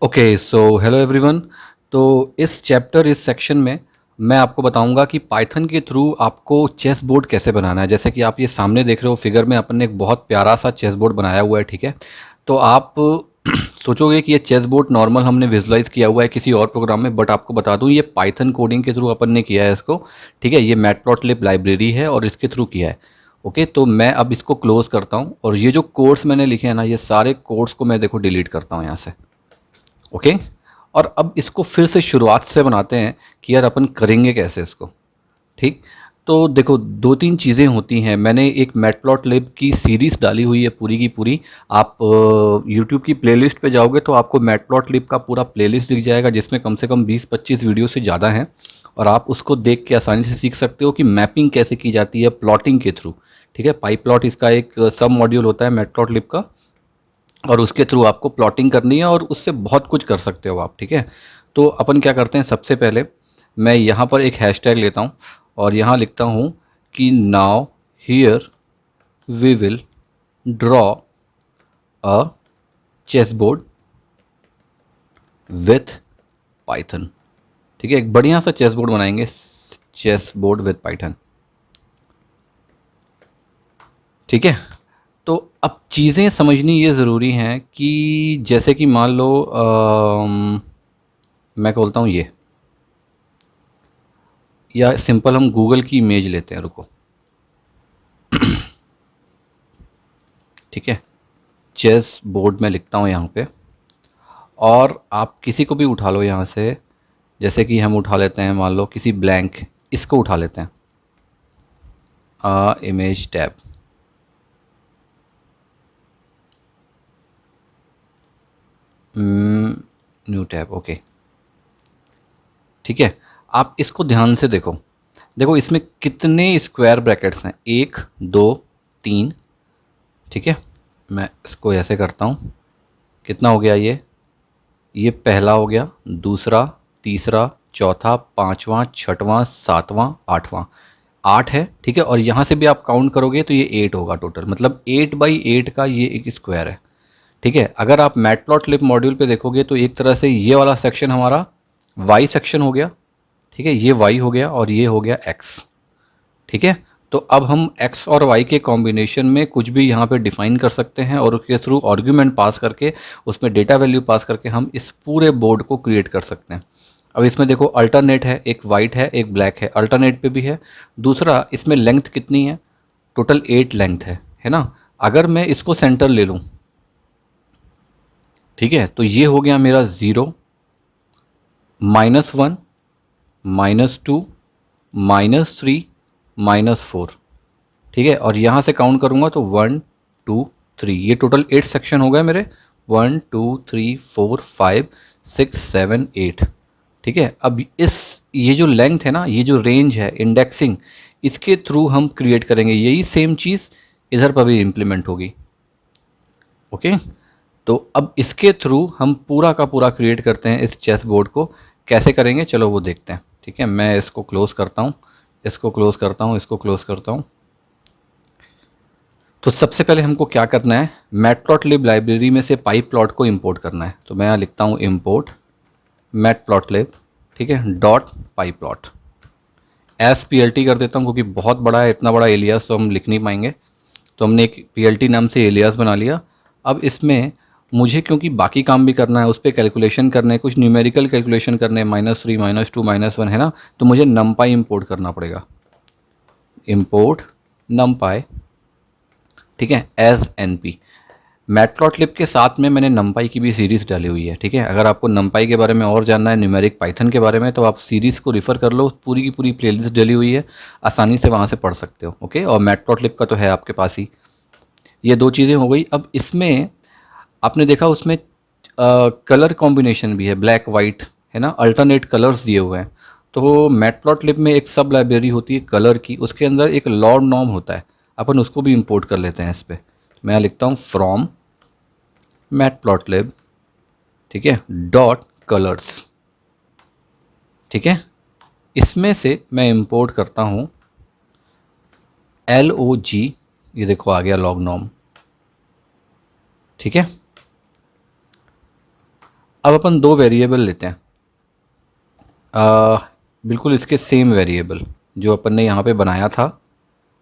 Okay so hello everyone. तो इस section में मैं आपको बताऊंगा कि पाइथन के थ्रू आपको चेस बोर्ड कैसे बनाना है। जैसे कि आप ये सामने देख रहे हो फिगर में, अपन ने एक बहुत प्यारा सा चेस बोर्ड बनाया हुआ है। ठीक है, तो आप सोचोगे कि ये चेस बोर्ड नॉर्मल हमने विजुलाइज किया हुआ है किसी और प्रोग्राम में, बट आपको बता दूं ये पाइथन कोडिंग के थ्रू अपन ने किया है इसको। ठीक है, ये मैटप्लॉटलिब लाइब्रेरी है और इसके थ्रू किया है। ओके, तो मैं अब इसको क्लोज करता हूँ और ये जो कोड्स मैंने लिखे हैं ना, ये सारे कोड्स को मैं देखो डिलीट करता हूँ यहाँ से। ओके, और अब इसको फिर से शुरुआत से बनाते हैं कि यार अपन करेंगे कैसे इसको। ठीक, तो देखो दो तीन चीज़ें होती हैं। मैंने एक मैटप्लॉटलिब की सीरीज़ डाली हुई है पूरी की पूरी। आप यूट्यूब की प्लेलिस्ट पे जाओगे तो आपको मैटप्लॉटलिब का पूरा प्लेलिस्ट दिख जाएगा, जिसमें कम से कम 20-25 वीडियो से ज़्यादा हैं। और आप उसको देख के आसानी से सीख सकते हो कि मैपिंग कैसे की जाती है प्लॉटिंग के थ्रू। ठीक है, पाइप्लॉट इसका एक सब मॉड्यूल होता है मैटप्लॉटलिब का, और उसके थ्रू आपको प्लॉटिंग करनी है और उससे बहुत कुछ कर सकते हो आप। ठीक है, तो अपन क्या करते हैं, सबसे पहले मैं यहाँ पर एक हैशटैग लेता हूँ और यहाँ लिखता हूँ कि now here we will draw a chess board with Python. ठीक है, एक बढ़िया सा चेस बोर्ड बनाएंगे, चेस बोर्ड विथ पाइथन। ठीक है, तो अब चीज़ें समझनी ये ज़रूरी हैं कि जैसे कि मान लो मैं बोलता हूँ ये, या सिंपल हम गूगल की इमेज लेते हैं, रुको। ठीक है, चेस बोर्ड में लिखता हूँ यहाँ पे, और आप किसी को भी उठा लो यहाँ से। जैसे कि हम उठा लेते हैं, मान लो किसी ब्लैंक, इसको उठा लेते हैं, image tab. New tab, okay. ठीक है, आप इसको ध्यान से देखो। देखो इसमें कितने स्क्वायर ब्रैकेट्स हैं, एक, दो, तीन। ठीक है, मैं इसको ऐसे करता हूँ, कितना हो गया ये पहला हो गया, दूसरा, तीसरा, चौथा, पांचवा, छठवां, सातवां, आठवां। आठ है। ठीक है, और यहाँ से भी आप काउंट करोगे तो ये 8 होगा टोटल, मतलब 8 बाई 8 का ये एक स्क्वायर है। ठीक है, अगर आप मैटप्लॉटलिब मॉड्यूल पे देखोगे तो एक तरह से ये वाला सेक्शन हमारा वाई सेक्शन हो गया। ठीक है, ये वाई हो गया और ये हो गया एक्स। ठीक है, तो अब हम x और y के कॉम्बिनेशन में कुछ भी यहाँ पे डिफाइन कर सकते हैं और उसके थ्रू आर्ग्यूमेंट पास करके, उसमें डेटा वैल्यू पास करके हम इस पूरे बोर्ड को क्रिएट कर सकते हैं। अब इसमें देखो अल्टरनेट है, एक वाइट है एक ब्लैक है, अल्टरनेट पे भी है। दूसरा, इसमें लेंथ कितनी है, टोटल 8 लेंथ है ना। अगर मैं इसको सेंटर ले लूँ, ठीक है, तो ये हो गया मेरा 0, -1, -2, -3, -4। ठीक है, और यहाँ से काउंट करूँगा तो 1 2 3, ये टोटल 8 सेक्शन हो गए मेरे। 1 2 3 4 5 6 7 8। ठीक है, अब ये जो लेंथ है ना, ये जो रेंज है इंडेक्सिंग, इसके थ्रू हम क्रिएट करेंगे। यही सेम चीज़ इधर पर भी इम्प्लीमेंट होगी। ओके, तो अब इसके थ्रू हम पूरा का पूरा क्रिएट करते हैं इस चेस बोर्ड को। कैसे करेंगे चलो वो देखते हैं। ठीक है, मैं इसको क्लोज़ करता हूँ, इसको क्लोज़ करता हूँ, इसको क्लोज़ करता हूँ। तो सबसे पहले हमको क्या करना है, मैटप्लॉटलिब लाइब्रेरी में से पाई प्लॉट को इंपोर्ट करना है। तो मैं यहाँ लिखता हूँ इंपोर्ट मैटप्लॉटलिब। ठीक है, dot pyplot, S P L T कर देता हूँ क्योंकि बहुत बड़ा है, इतना बड़ा एलियास तो हम लिख नहीं पाएंगे। तो हमने एक पी एल टी नाम से एलियास बना लिया। अब इसमें मुझे क्योंकि बाकी काम भी करना है, उस पर कैलकुलेशन करने हैं, कुछ न्यूमेरिकल कैलकुलेशन करने हैं, -3 -2 -1 है ना, तो मुझे नमपाई इंपोर्ट करना पड़ेगा। इंपोर्ट नमपाई, ठीक है, एज एन पी। मैटप्लॉटलिब के साथ में मैंने नमपाई की भी सीरीज़ डाली हुई है। ठीक है, अगर आपको नमपाई के बारे में और जानना है, न्यूमेरिक पाइथन के बारे में, तो आप सीरीज़ को रिफ़र कर लो, पूरी की पूरी प्लेलिस्ट डली हुई है, आसानी से वहाँ से पढ़ सकते हो। ओके, और मैटप्लॉटलिब का तो है आपके पास ही। ये दो चीज़ें हो गई। अब इसमें आपने देखा उसमें कलर कॉम्बिनेशन भी है, ब्लैक वाइट है ना, अल्टरनेट कलर्स दिए हुए हैं। तो मैटप्लॉटलिब में एक सब लाइब्रेरी होती है कलर की, उसके अंदर एक लॉर्ड नॉर्म होता है, अपन उसको भी इंपोर्ट कर लेते हैं इस पर। मैं लिखता हूँ फ्रॉम मैटप्लॉटलिब, ठीक है, डॉट कलर्स। ठीक है, इसमें से मैं इंपोर्ट करता हूँ LOG, ये देखो आ गया लॉग नॉर्म। ठीक है, अब अपन दो वेरिएबल लेते हैं, बिल्कुल इसके सेम वेरिएबल जो अपन ने यहाँ पे बनाया था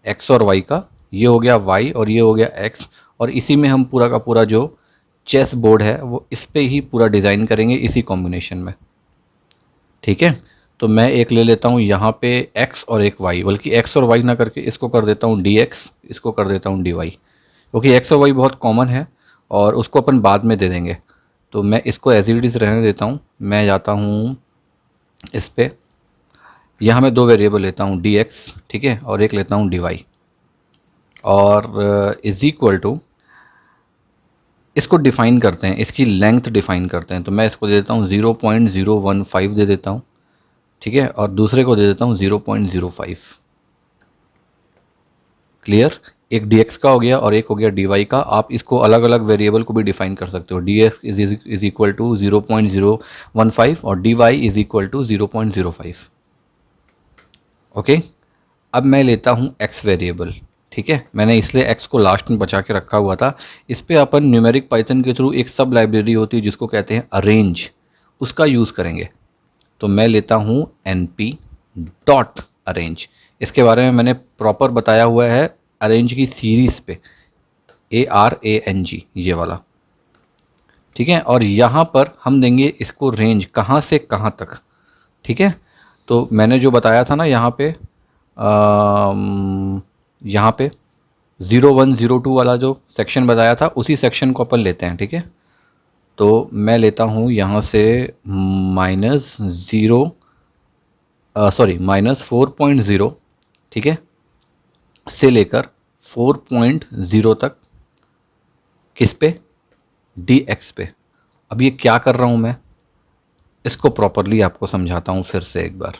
एक्स और वाई का, ये हो गया वाई और ये हो गया एक्स, और इसी में हम पूरा का पूरा जो चेस बोर्ड है वो इस पे ही पूरा डिज़ाइन करेंगे इसी कॉम्बिनेशन में। ठीक है, तो मैं एक ले लेता हूँ यहाँ पे x और एक y, बल्कि x और y ना करके इसको कर देता हूँ dx, इसको कर देता हूँ dy, क्योंकि x और y बहुत कॉमन है और उसको अपन बाद में दे देंगे। तो मैं इसको एज इट इज़ रहने देता हूँ। मैं जाता हूँ इस पे, यहाँ मैं दो वेरिएबल लेता हूँ dx, ठीक है, और एक लेता हूँ dy, और इज़ इक्वल टू इसको डिफ़ाइन करते हैं, इसकी लेंथ डिफ़ाइन करते हैं। तो मैं इसको दे देता हूँ 0.015 दे देता हूँ, ठीक है, और दूसरे को दे देता हूँ 0.05। क्लियर, एक dx का हो गया और एक हो गया dy का। आप इसको अलग अलग वेरिएबल को भी डिफाइन कर सकते हो, dx इज इक्वल टू 0.015 और dy is equal to 0.05। Okay, अब मैं लेता हूँ x वेरिएबल, ठीक है, मैंने इसलिए x को लास्ट में बचा के रखा हुआ था। इस पर अपन न्यूमेरिक पाइथन के थ्रू एक सब लाइब्रेरी होती है जिसको कहते हैं अरेंज, उसका यूज़ करेंगे। तो मैं लेता हूँ np डॉट अरेंज, इसके बारे में मैंने प्रॉपर बताया हुआ है अरेंज की सीरीज़ पे, ARANG ये वाला, ठीक है। और यहाँ पर हम देंगे इसको रेंज कहाँ से कहाँ तक, ठीक है। तो मैंने जो बताया था ना यहाँ पे 0102 वाला जो सेक्शन बताया था उसी सेक्शन को अपन लेते हैं, ठीक है। तो मैं लेता हूँ यहाँ से -4.0, ठीक है, से लेकर 4.0 तक, किस पे, dx पे। अब ये क्या कर रहा हूँ मैं, इसको प्रॉपरली आपको समझाता हूँ फिर से एक बार।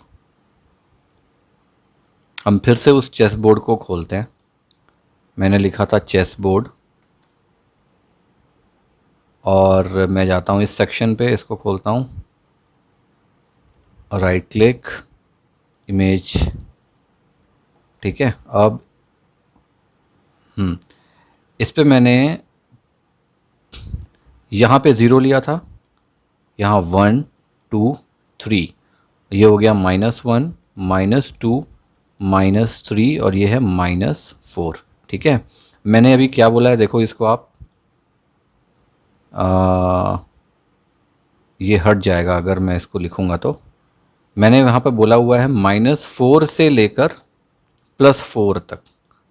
हम फिर से उस चेस बोर्ड को खोलते हैं, मैंने लिखा था चेस बोर्ड, और मैं जाता हूँ इस सेक्शन पे, इसको खोलता हूँ, राइट क्लिक, इमेज, ठीक है। अब इस पे मैंने यहाँ पे 0 लिया था, यहाँ 1 2 3, ये हो गया -1 -2 -3 और ये है -4, ठीक है। मैंने अभी क्या बोला है देखो इसको आप, ये हट जाएगा अगर मैं इसको लिखूँगा। तो मैंने यहाँ पे बोला हुआ है -4 से लेकर +4 तक,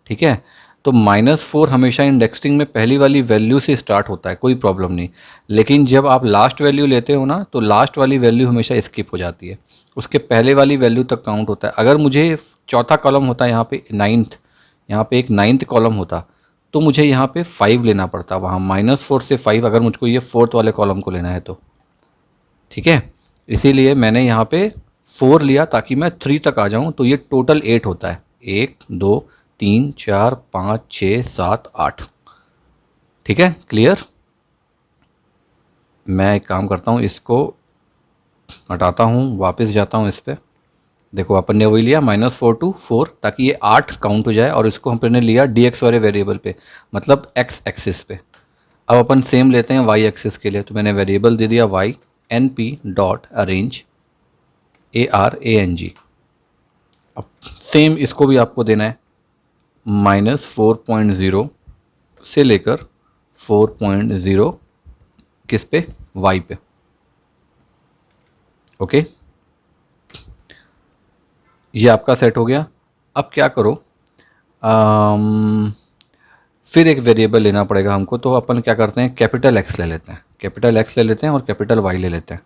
ठीक है। तो -4 हमेशा इंडेक्सिंग में पहली वाली वैल्यू से स्टार्ट होता है, कोई प्रॉब्लम नहीं। लेकिन जब आप लास्ट वैल्यू लेते हो ना, तो लास्ट वाली वैल्यू हमेशा स्किप हो जाती है, उसके पहले वाली वैल्यू तक काउंट होता है। अगर मुझे चौथा कॉलम होता है यहाँ पे नाइन्थ, यहाँ पे एक नाइन्थ कॉलम होता, तो मुझे यहाँ पे 5 लेना पड़ता, वहाँ -4 से 5 अगर मुझको ये फोर्थ वाले कॉलम को लेना है तो, ठीक है। इसीलिए मैंने यहाँ पे 4 लिया ताकि मैं 3 तक आ जाऊँ। तो ये टोटल 8 होता है, 1 2 3 4 5 6 7 8, ठीक है। क्लियर, मैं एक काम करता हूँ, इसको हटाता हूँ, वापस जाता हूँ इस पर। देखो अपन ने वही लिया -4 to 4 ताकि ये 8 काउंट हो जाए, और इसको हमने लिया dx वाले वेरिएबल पे, मतलब x एक्सिस पे। अब अपन सेम लेते हैं y एक्सिस के लिए, तो मैंने वेरिएबल दे दिया y, np dot arrange, ARANG। अब सेम इसको भी आपको देना है -4.0 से लेकर 4.0, किस पे, y पे, ओके। ये आपका सेट हो गया। अब क्या करो, फिर एक वेरिएबल लेना पड़ेगा हमको। तो अपन क्या करते हैं, कैपिटल X ले लेते हैं, कैपिटल X ले लेते हैं और कैपिटल Y ले लेते हैं,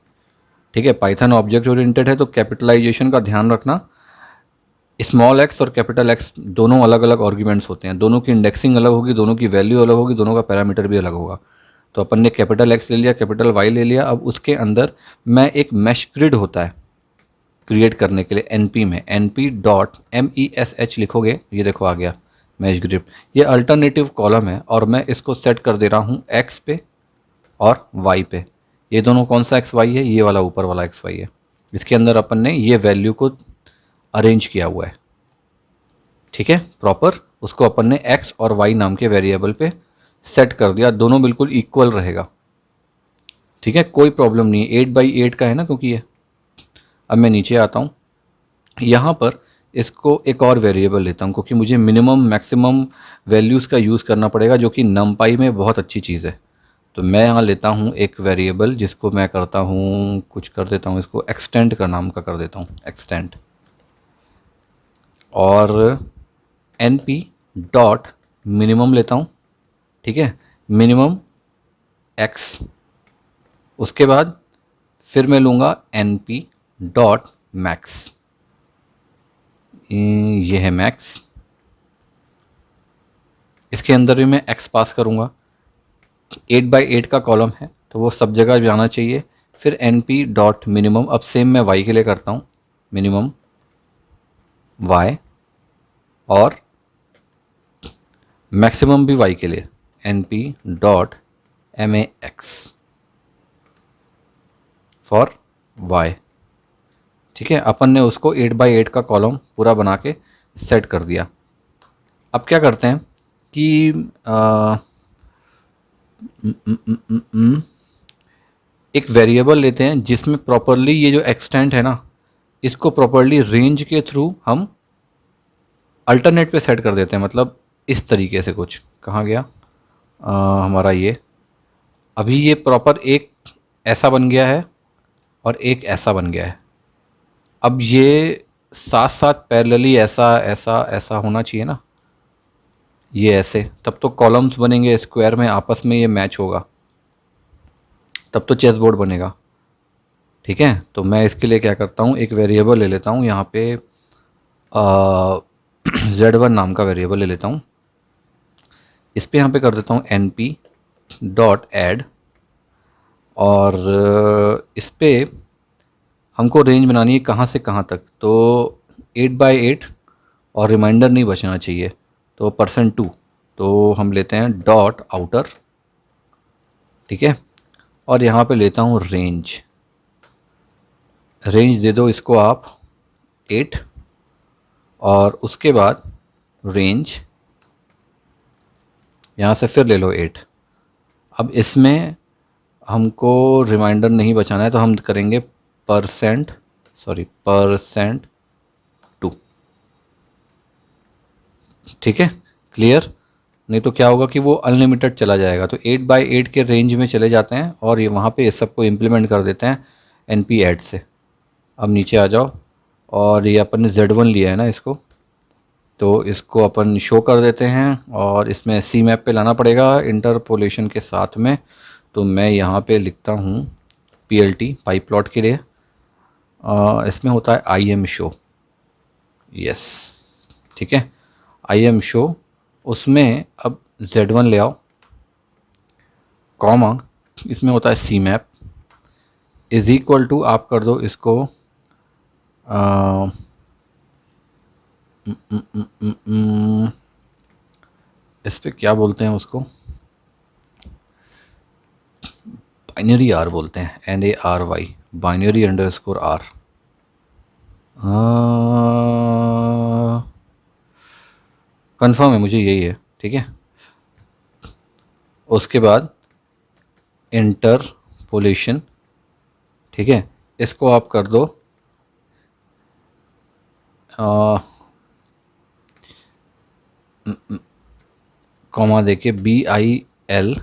ठीक है। पाइथन ऑब्जेक्ट ओरिएंटेड है तो कैपिटलाइजेशन का ध्यान रखना। स्मॉल x और कैपिटल X दोनों अलग अलग आर्ग्यूमेंट्स होते हैं, दोनों की इंडेक्सिंग अलग होगी, दोनों की वैल्यू अलग होगी, दोनों का पैरामीटर भी अलग होगा। तो अपन ने कैपिटल X ले लिया, कैपिटल Y ले लिया। अब उसके अंदर मैं एक मैश ग्रिड होता है क्रिएट करने के लिए, np में np डॉट mesh लिखोगे, ये देखो आ गया मैश ग्रिड। ये अल्टरनेटिव कॉलम है और मैं इसको सेट कर दे रहा हूँ x पे और y पे। ये दोनों कौन सा x y है, ये वाला ऊपर वाला x y है, इसके अंदर अपन ने ये वैल्यू को अरेंज किया हुआ है, ठीक है, प्रॉपर। उसको अपन ने x और y नाम के वेरिएबल पे सेट कर दिया, दोनों बिल्कुल इक्वल रहेगा, ठीक है, कोई प्रॉब्लम नहीं है, 8/8 का है ना क्योंकि ये। अब मैं नीचे आता हूँ, यहाँ पर इसको एक और वेरिएबल लेता हूँ क्योंकि मुझे मिनिमम मैक्सिमम वैल्यूज़ का यूज़ करना पड़ेगा, जो कि नमपाई में बहुत अच्छी चीज़ है। तो मैं यहाँ लेता हूँ एक वेरिएबल जिसको मैं करता हूँ, कुछ कर देता हूँ इसको, एक्सटेंड का नाम का कर देता हूँ, एक्सटेंड। और np डॉट मिनिमम लेता हूँ, ठीक है, मिनिमम x। उसके बाद फिर मैं लूँगा np डॉट मैक्स, ये है मैक्स। इसके अंदर भी मैं x पास करूँगा, 8/8 का कॉलम है तो वो सब जगह जाना चाहिए। फिर np डॉट मिनिमम, अब सेम मैं y के लिए करता हूँ, मिनिमम y, और मैक्सिमम भी y के लिए, np dot max for y। ठीक है, अपन ने उसको 8/8 का कॉलम पूरा बना के सेट कर दिया। अब क्या करते हैं कि एक वेरिएबल लेते हैं जिसमें प्रॉपरली ये जो एक्सटेंट है ना, इसको प्रॉपरली रेंज के थ्रू हम अल्टरनेट पे सेट कर देते हैं। मतलब इस तरीके से, कुछ कहाँ गया हमारा ये, अभी ये प्रॉपर एक ऐसा बन गया है और एक ऐसा बन गया है। अब ये साथ साथ पैरेलली ऐसा ऐसा ऐसा होना चाहिए ना, ये ऐसे, तब तो कॉलम्स बनेंगे स्क्वायर में, आपस में ये मैच होगा, तब तो चेस बोर्ड बनेगा। ठीक है, तो मैं इसके लिए क्या करता हूँ, एक वेरिएबल ले लेता हूँ यहाँ पे, z1 नाम का वेरिएबल ले लेता हूँ। इस पर यहाँ पे कर देता हूँ np डॉट ऐड, और इस पर हमको रेंज बनानी है कहाँ से कहाँ तक, तो 8/8 और रिमाइंडर नहीं बचना चाहिए, तो %2, तो हम लेते हैं डॉट आउटर। ठीक है, और यहाँ पे लेता हूँ रेंज, रेंज दे दो इसको आप 8, और उसके बाद रेंज यहाँ से फिर ले लो 8। अब इसमें हमको रिमाइंडर नहीं बचाना है तो हम करेंगे %2। ठीक है, क्लियर? नहीं तो क्या होगा कि वो अनलिमिटेड चला जाएगा, तो 8/8 के रेंज में चले जाते हैं और ये वहाँ पे इस सबको इम्प्लीमेंट कर देते हैं np ऐड से। अब नीचे आ जाओ, और ये अपन ने z1 लिया है ना इसको, तो इसको अपन शो कर देते हैं, और इसमें सी मैप पे लाना पड़ेगा इंटरपोलेशन के साथ में। तो मैं यहाँ पे लिखता हूँ plt पाई प्लॉट के लिए, इसमें होता है im शो, यस, ठीक है, im शो। उसमें अब z1 ले आओ, कॉमा, इसमें होता है सी मैप इज़ इक्वल टू, आप कर दो इसको इस पे क्या बोलते हैं उसको, बाइनरी आर बोलते हैं, NARY, binary underscore R. Confirm है मुझे यही है, ठीक है। उसके बाद इंटरपोलेशन, ठीक है, इसको आप कर दो कॉमा देके BILINEAR।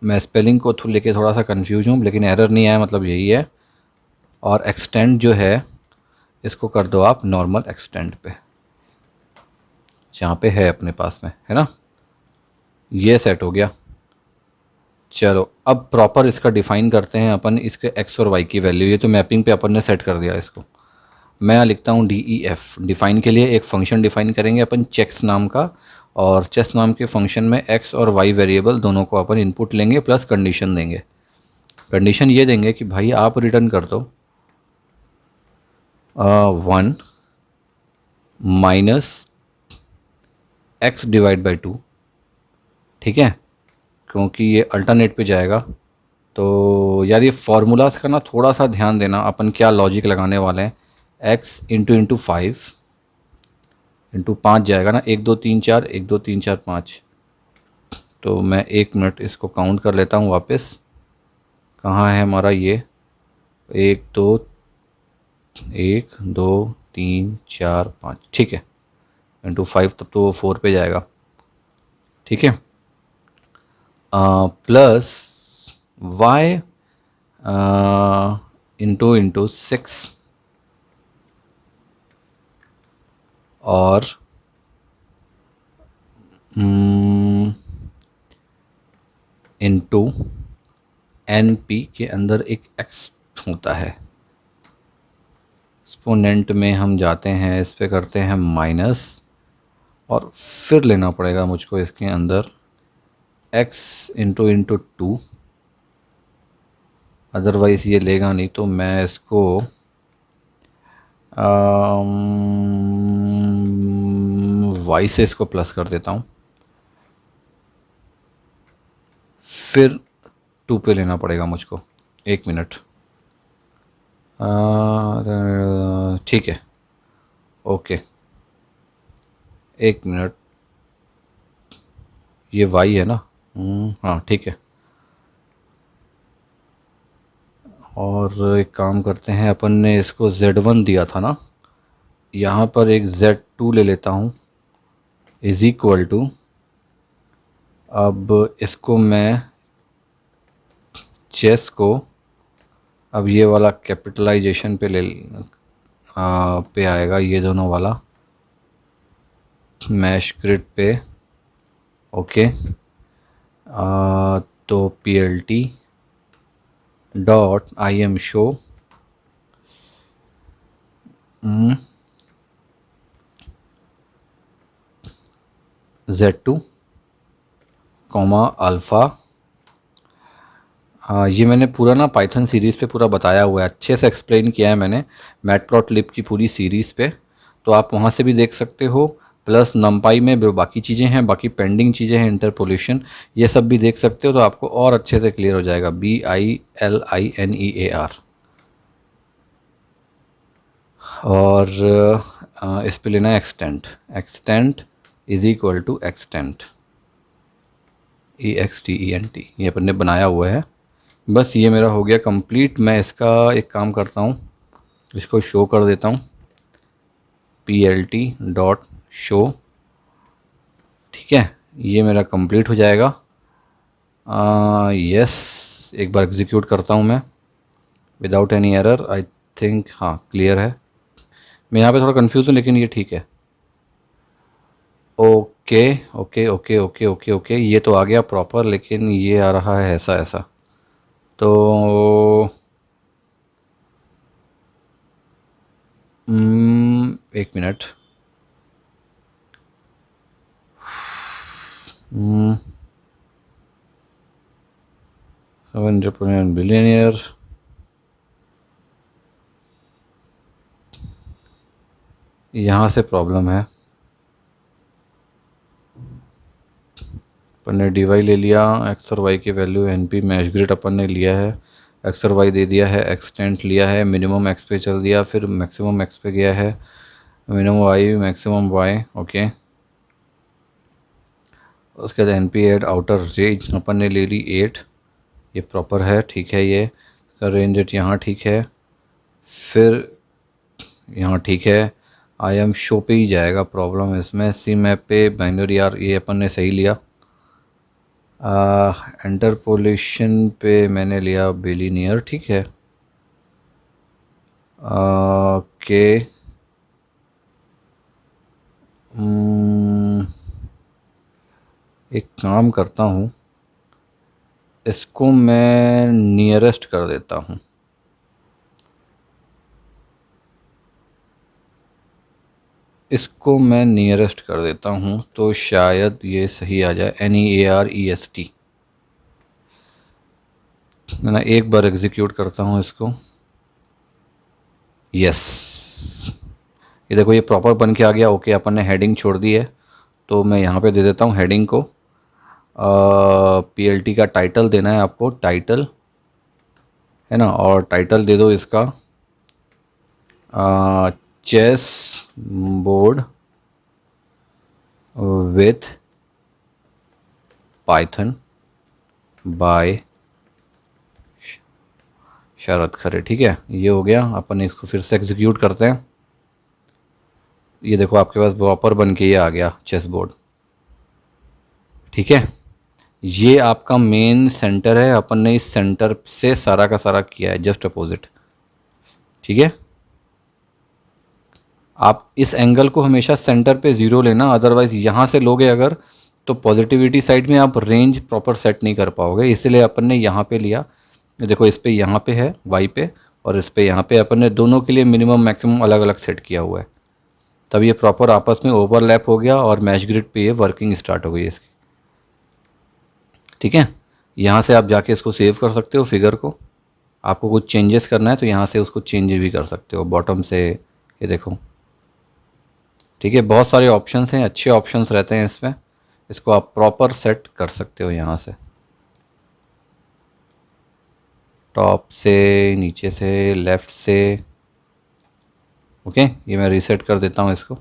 मैं स्पेलिंग को लेके थोड़ा सा कंफ्यूज हूँ, लेकिन एरर नहीं आया, मतलब यही है। और एक्सटेंड जो है इसको कर दो आप नॉर्मल एक्सटेंड पे, जहाँ पे है अपने पास में, है ना, ये सेट हो गया। चलो अब प्रॉपर इसका डिफ़ाइन करते हैं अपन, इसके x और y की वैल्यू, ये तो मैपिंग पे अपन ने सेट कर दिया इसको। मैं यहाँ लिखता हूँ DEF, डिफ़ाइन के लिए एक फ़ंक्शन डिफ़ाइन करेंगे अपन चेक्स नाम का, और चेस नाम के फंक्शन में x और y वेरिएबल दोनों को अपन इनपुट लेंगे, प्लस कंडीशन देंगे। कंडीशन ये देंगे कि भाई आप रिटर्न कर दो 1 माइनस x/2, ठीक है, क्योंकि ये अल्टरनेट पे जाएगा। तो यार ये फार्मूलाज का ना थोड़ा सा ध्यान देना, अपन क्या लॉजिक लगाने वाले हैं। x इंटू 5 इंटू 5 जाएगा ना, 1 2 3 4, 1 2 3 4 5, तो मैं 1 मिनट इसको काउंट कर लेता हूँ वापस। कहाँ है हमारा ये, 1 2 3 4 5, ठीक है, इंटू 5, तब तो वो 4 पे जाएगा, ठीक है। प्लस वाई इंटू 6 और इंटू एन पी के अंदर एक एक्स होता है। एक्सपोनेंट में हम जाते हैं, इस पे करते हैं माइनस, और फिर लेना पड़ेगा मुझको इसके अंदर x इंटू 2, अदरवाइज़ ये लेगा नहीं। तो मैं इसको y से इसको प्लस कर देता हूँ, फिर 2 पे लेना पड़ेगा मुझको। 1 मिनट, ठीक है, ओके, 1 मिनट, ये y है ना, हाँ ठीक है। और एक काम करते हैं, अपन ने इसको z1 दिया था ना, यहाँ पर एक z2 ले लेता हूँ, इज इक्वल टू, अब इसको मैं चेस को, अब ये वाला कैपिटलाइजेशन पे पे आएगा, ये दोनों वाला मैश ग्रिड पे, ओके। तो PLT dot IM show Z2 comma alpha. ये मैंने पूरा ना पाइथन सीरीज़ पे पूरा बताया हुआ है, अच्छे से एक्सप्लेन किया है मैंने मैटप्लॉटलिब की पूरी सीरीज़ पे, तो आप वहाँ से भी देख सकते हो। प्लस नमपाई में जो बाकी चीज़ें हैं, बाकी पेंडिंग चीज़ें हैं, इंटरपोलेशन, ये सब भी देख सकते हो, तो आपको और अच्छे से क्लियर हो जाएगा। BILINEAR। और इस पे लेना है extent, extent is equal to extent, EXTENT, ये अपन ने बनाया हुआ है। बस ये मेरा हो गया कंप्लीट। मैं इसका एक काम करता हूँ, इसको शो कर देता हूँ, PLT डॉट शो, ठीक है, ये मेरा कंप्लीट हो जाएगा। यस, एक बार एग्जीक्यूट करता हूँ मैं without any error, I think हाँ क्लियर है। मैं यहाँ पे थोड़ा कंफ्यूज हूँ, लेकिन ये ठीक है। Okay okay okay okay okay okay, ये तो आ गया प्रॉपर, लेकिन ये आ रहा है ऐसा ऐसा, तो 1 मिनट, 700 बिलियनियर, यहाँ से प्रॉब्लम है। अपन ने dy ले लिया, x और y की वैल्यू NP मैश ग्रिड अपन ने लिया है, x और y दे दिया है, एक्सटेंट लिया है, मिनिमम x पे चल दिया, फिर मैक्सिमम x पे गया है, minimum y maximum y, okay. उसके बाद NP एड आउटर रेंज अपन ने ले ली 8, ये प्रॉपर है, ठीक है, ये का रेंज एट यहाँ ठीक है, फिर यहाँ ठीक है। IM शो पे ही जाएगा प्रॉब्लम इसमें, सी मैप पे बाइनरी आर, ये अपन ने सही लिया। इंटरपोलेशन पे मैंने लिया बिलिनियर, ठीक है, ओके। एक काम करता हूँ, इसको मैं नियरेस्ट कर देता हूँ, इसको मैं नियरेस्ट कर देता हूँ, तो शायद ये सही आ जाए, NEAREST। मैं एक बार एग्जीक्यूट करता हूँ इसको, यस, ये देखो ये प्रॉपर बन के आ गया, ओके। अपन ने हेडिंग छोड़ दी है, तो मैं यहाँ पे दे देता हूँ हेडिंग को, PLT का टाइटल देना है आपको, टाइटल है ना, और टाइटल दे दो इसका chess board with Python by Sharad Khare. ठीक है, ये हो गया। अपन इसको फिर से एग्जीक्यूट करते हैं। ये देखो आपके पास प्रॉपर बन के ये आ गया चेस बोर्ड। ठीक है, ये आपका मेन सेंटर है। अपन ने इस सेंटर से सारा का सारा किया है, जस्ट अपोजिट। ठीक है, आप इस एंगल को हमेशा सेंटर पे ज़ीरो लेना, अदरवाइज़ यहाँ से लोगे अगर तो पॉजिटिविटी साइड में आप रेंज प्रॉपर सेट नहीं कर पाओगे। इसलिए अपन ने यहाँ पे लिया। देखो इस पे यहाँ पे है वाई पे, और इस पे यहाँ पे अपन ने दोनों के लिए मिनिमम मैक्सिमम अलग अलग सेट किया हुआ है। तब ये प्रॉपर आपस में ओवरलैप हो गया और मैच ग्रिड पे ये वर्किंग स्टार्ट हो गई इसकी। ठीक है, यहाँ से आप जाके इसको सेव कर सकते हो फिगर को। आपको कुछ चेंजेस करना है तो यहाँ से उसको चेंज भी कर सकते हो बॉटम से। ये देखो, ठीक है, बहुत सारे ऑप्शंस हैं, अच्छे ऑप्शंस रहते हैं इसमें। इसको आप प्रॉपर सेट कर सकते हो यहाँ से, टॉप से, नीचे से, लेफ़्ट से। ओके, ये मैं रीसेट कर देता हूँ इसको।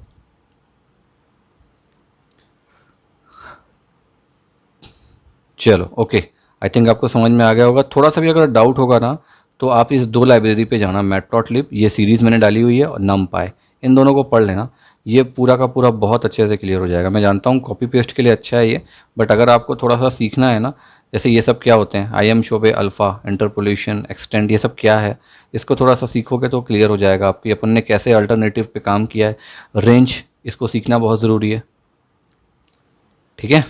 चलो ओके, आई थिंक आपको समझ में आ गया होगा। थोड़ा सा भी अगर डाउट होगा ना तो आप इस दो लाइब्रेरी पे जाना, मैटप्लॉटलिब, ये सीरीज़ मैंने डाली हुई है, और नमपाई, इन दोनों को पढ़ लेना। ये पूरा का पूरा बहुत अच्छे से क्लियर हो जाएगा। मैं जानता हूँ कॉपी पेस्ट के लिए अच्छा है ये, बट अगर आपको थोड़ा सा सीखना है ना, जैसे ये सब क्या होते हैं, आई एम शो पे, अल्फ़ा, इंटरपोलेशन, एक्सटेंड, ये सब क्या है, इसको थोड़ा सा सीखोगे तो क्लियर हो जाएगा आपकी। अपन ने कैसे अल्टरनेटिव पे काम किया है, रेंज, इसको सीखना बहुत ज़रूरी है। ठीक है,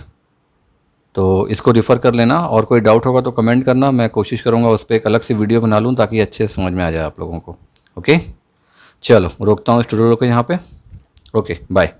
तो इसको रिफ़र कर लेना, और कोई डाउट होगा तो कमेंट करना। मैं कोशिश करूँगा उस पर एक अलग से वीडियो बना लूँ ताकि अच्छे से समझ में आ जाए आप लोगों को। ओके, चलो रोकता हूँ इस ट्यूटोरियल को यहाँ पे। Okay, bye.